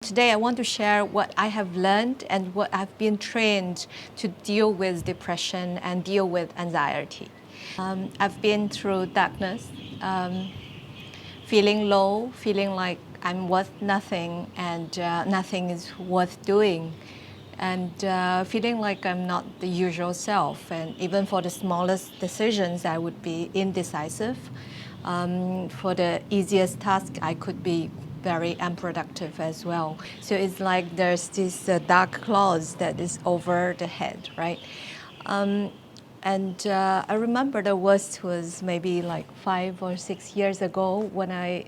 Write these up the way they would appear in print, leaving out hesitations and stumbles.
Today I want to share what I have learned and what I've been trained to deal with depression and deal with anxiety. I've been through darkness, feeling low, feeling like I'm worth nothing and nothing is worth doing, and feeling like I'm not the usual self. And even for the smallest decisions, I would be indecisive. For the easiest task, I could be very unproductive as well. So it's like there's this dark cloud that is over the head, right? I remember the worst was maybe like 5 or 6 years ago when I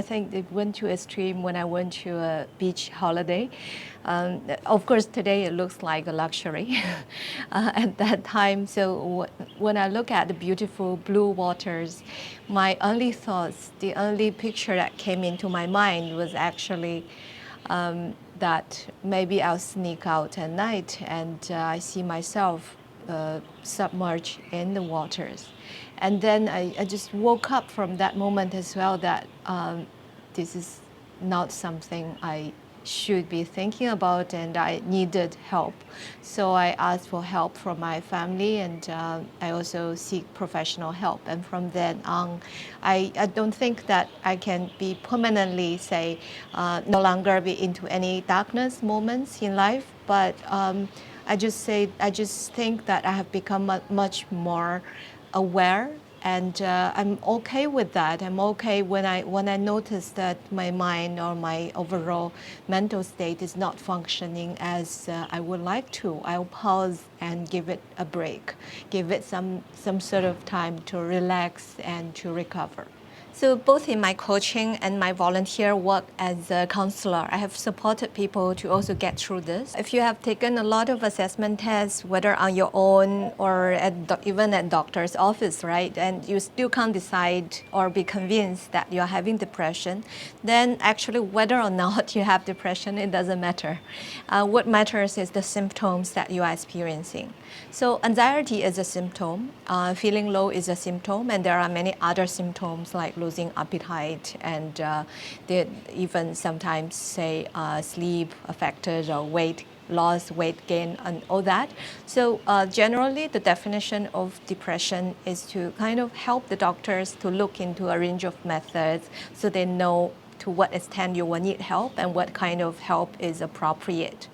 think it went to extreme when I went to a beach holiday. Of course, today it looks like a luxury at that time. So when I look at the beautiful blue waters, my only thoughts, the only picture that came into my mind was actually that maybe I'll sneak out at night and I see myself submerged in the waters. And then I just woke up from that moment as well that this is not something I should be thinking about, and I needed help. So I asked for help from my family, and I also seek professional help. And from then on, I don't think that I can be permanently, say, no longer be into any darkness moments in life, but I just think that I have become much more aware, and I'm okay with that. I'm okay when I notice that my mind or my overall mental state is not functioning as I would like to. I'll pause and give it a break, give it some sort of time to relax and to recover. So both in my coaching and my volunteer work as a counselor, I have supported people to also get through this. If you have taken a lot of assessment tests, whether on your own or even at doctor's office, right, and you still can't decide or be convinced that you're having depression, then actually whether or not you have depression, it doesn't matter. What matters is the symptoms that you are experiencing. So anxiety is a symptom, feeling low is a symptom, and there are many other symptoms like losing appetite, and they even sometimes say sleep affected or weight loss, weight gain, and all that. So generally the definition of depression is to kind of help the doctors to look into a range of methods so they know to what extent you will need help and what kind of help is appropriate.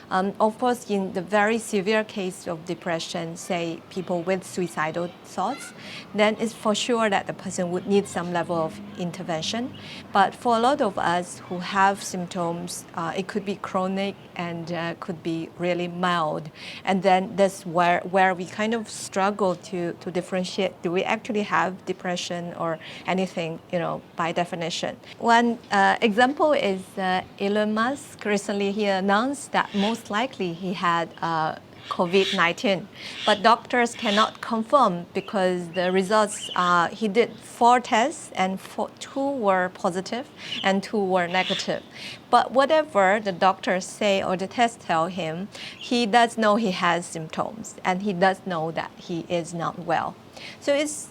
Of course, in the very severe case of depression, say people with suicidal thoughts, then it's for sure that the person would need some level of intervention. But for a lot of us who have symptoms, it could be chronic and could be really mild. And then that's where we kind of struggle to differentiate, do we actually have depression or anything, by definition. One example is Elon Musk. Recently, he announced that most likely he had COVID-19, but doctors cannot confirm because the results, he did 4 tests and 2 were positive and 2 were negative. But whatever the doctors say or the tests tell him, he does know he has symptoms and he does know that he is not well. So it's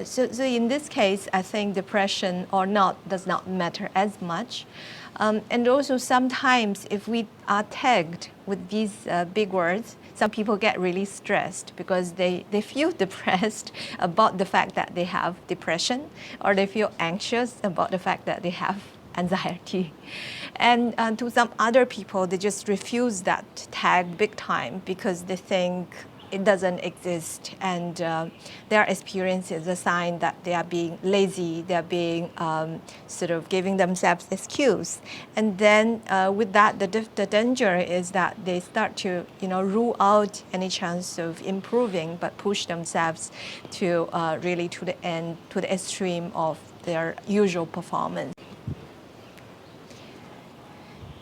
so in this case, I think depression or not does not matter as much. And also sometimes if we are tagged with these big words, some people get really stressed because they feel depressed about the fact that they have depression, or they feel anxious about the fact that they have anxiety. And to some other people, they just refuse that tag big time because they think it doesn't exist, and their experience is a sign that they are being lazy, they are being sort of giving themselves excuse. And then with that, the danger is that they start to rule out any chance of improving, but push themselves to really to the end, to the extreme of their usual performance.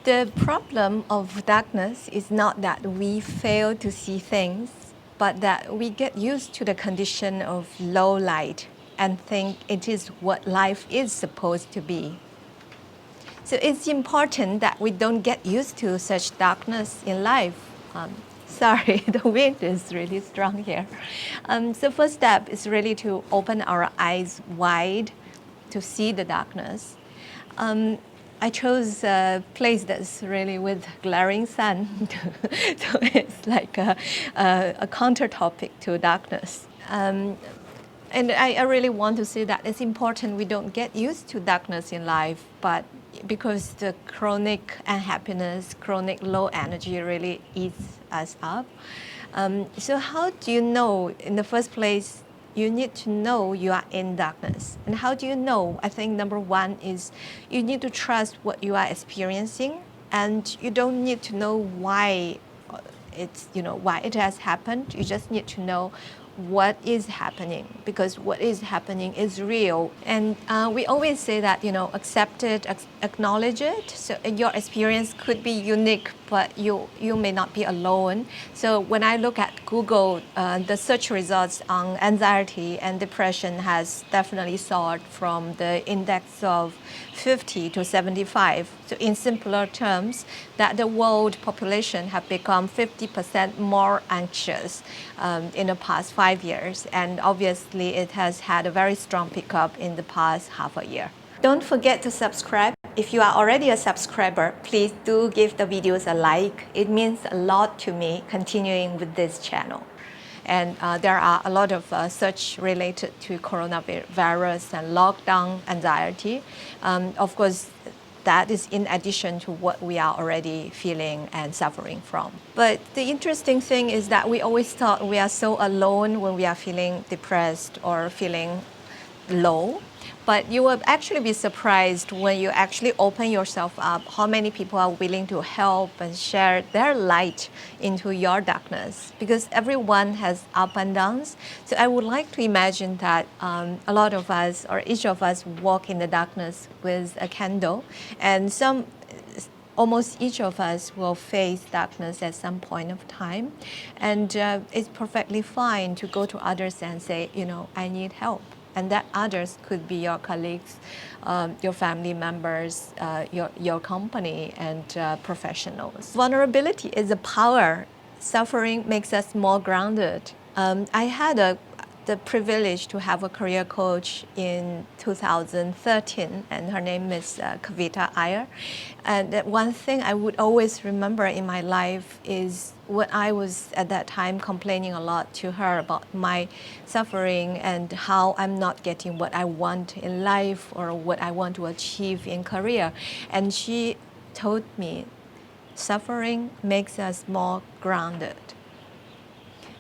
The problem of darkness is not that we fail to see things, but that we get used to the condition of low light and think it is what life is supposed to be. So it's important that we don't get used to such darkness in life. Sorry, the wind is really strong here. So first step is really to open our eyes wide to see the darkness. I chose a place that's really with glaring sun. So it's like a counter topic to darkness. And I really want to say that it's important we don't get used to darkness in life, but because the chronic unhappiness, chronic low energy really eats us up. So how do you know, in the first place, you need to know you are in darkness. And how do you know? I think number one is you need to trust what you are experiencing, and you don't need to know why why it has happened. You just need to know what is happening, because what is happening is real. And we always say that, accept it, acknowledge it. So your experience could be unique, but you may not be alone. So when I look at Google, the search results on anxiety and depression has definitely soared from the index of 50 to 75. So in simpler terms, that the world population have become 50% more anxious in the past 5 years. And obviously it has had a very strong pickup in the past half a year. Don't forget to subscribe. If you are already a subscriber, please do give the videos a like. It means a lot to me continuing with this channel. And there are a lot of search related to coronavirus and lockdown anxiety. Of course, that is in addition to what we are already feeling and suffering from. But the interesting thing is that we always thought we are so alone when we are feeling depressed or feeling low. But you will actually be surprised when you actually open yourself up, how many people are willing to help and share their light into your darkness, because everyone has up and downs. So I would like to imagine that a lot of us, or each of us, walk in the darkness with a candle, and almost each of us will face darkness at some point of time. And it's perfectly fine to go to others and say, I need help. And that others could be your colleagues, your family members, your company, and professionals. Vulnerability is a power. Suffering makes us more grounded. I had the privilege to have a career coach in 2013, and her name is Kavita Iyer. And one thing I would always remember in my life is when I was at that time complaining a lot to her about my suffering and how I'm not getting what I want in life or what I want to achieve in career. And she told me, suffering makes us more grounded.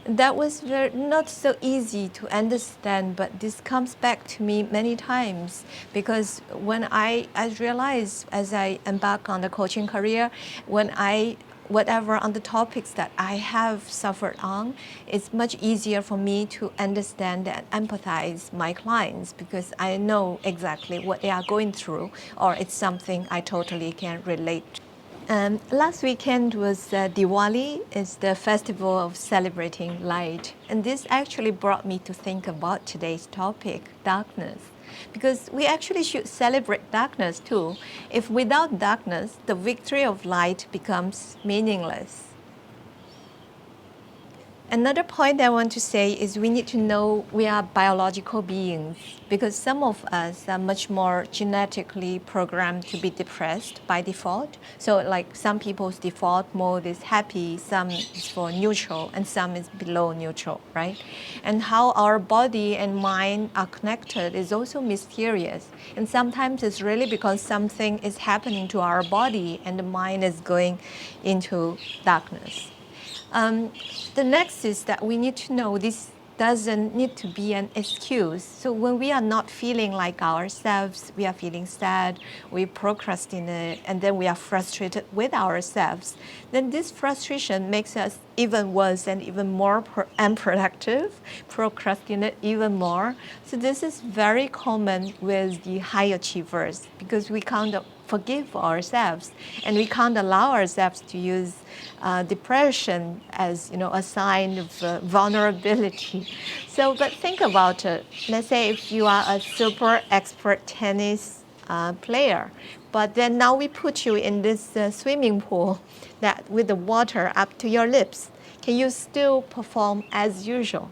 That was not so easy to understand, but this comes back to me many times, because when I realized as I embark on the coaching career, whatever on the topics that I have suffered on, it's much easier for me to understand and empathize my clients, because I know exactly what they are going through, or it's something I totally can relate to. Last weekend was Diwali. It's the festival of celebrating light. And this actually brought me to think about today's topic, darkness. Because we actually should celebrate darkness too. If without darkness, the victory of light becomes meaningless. Another point I want to say is we need to know we are biological beings, because some of us are much more genetically programmed to be depressed by default. So like some people's default mode is happy, some is for neutral, and some is below neutral, right? And how our body and mind are connected is also mysterious. And sometimes it's really because something is happening to our body and the mind is going into darkness. The next is that we need to know this doesn't need to be an excuse. So when we are not feeling like ourselves, we are feeling sad, we procrastinate, and then we are frustrated with ourselves, then this frustration makes us even worse and even more unproductive, procrastinate even more. So this is very common with the high achievers, because we can't forgive ourselves, and we can't allow ourselves to use depression as a sign of vulnerability. So, but think about it. Let's say if you are a super expert tennis player, but then now we put you in this swimming pool that with the water up to your lips. Can you still perform as usual?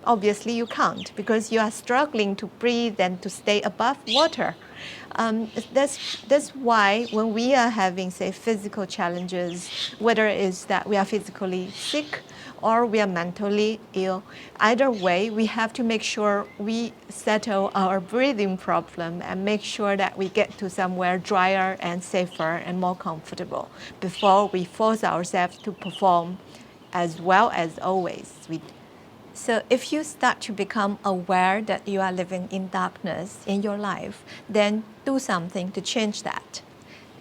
Obviously you can't, because you are struggling to breathe and to stay above water. That's why when we are having, say, physical challenges, whether it's that we are physically sick or we are mentally ill, either way, we have to make sure we settle our breathing problem and make sure that we get to somewhere drier and safer and more comfortable before we force ourselves to perform as well as always. So if you start to become aware that you are living in darkness in your life, then do something to change that.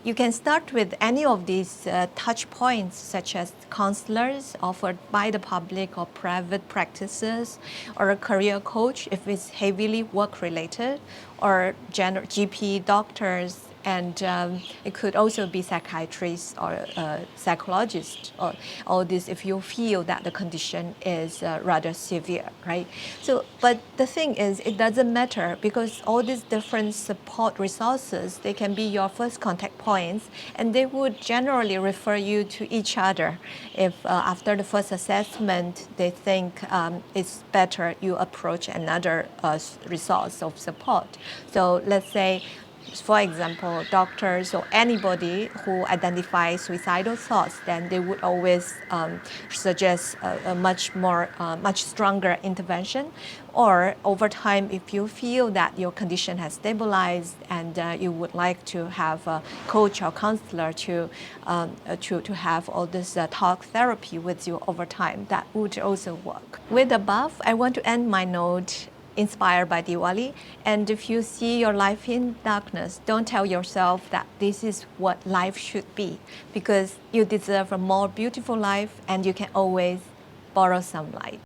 You can start with any of these touch points, such as counselors offered by the public or private practices, or a career coach if it's heavily work-related, or GP doctors, and it could also be psychiatrists or psychologists, or all this if you feel that the condition is rather severe, right? So, but the thing is, it doesn't matter because all these different support resources, they can be your first contact points, and they would generally refer you to each other. If after the first assessment, they think it's better you approach another resource of support. So let's say, for example, doctors or anybody who identifies suicidal thoughts, then they would always suggest a much stronger intervention. Or over time, if you feel that your condition has stabilized and you would like to have a coach or counselor to have all this talk therapy with you over time, that would also work. With above, I want to end my note inspired by Diwali. And if you see your life in darkness, don't tell yourself that this is what life should be, because you deserve a more beautiful life and you can always borrow some light.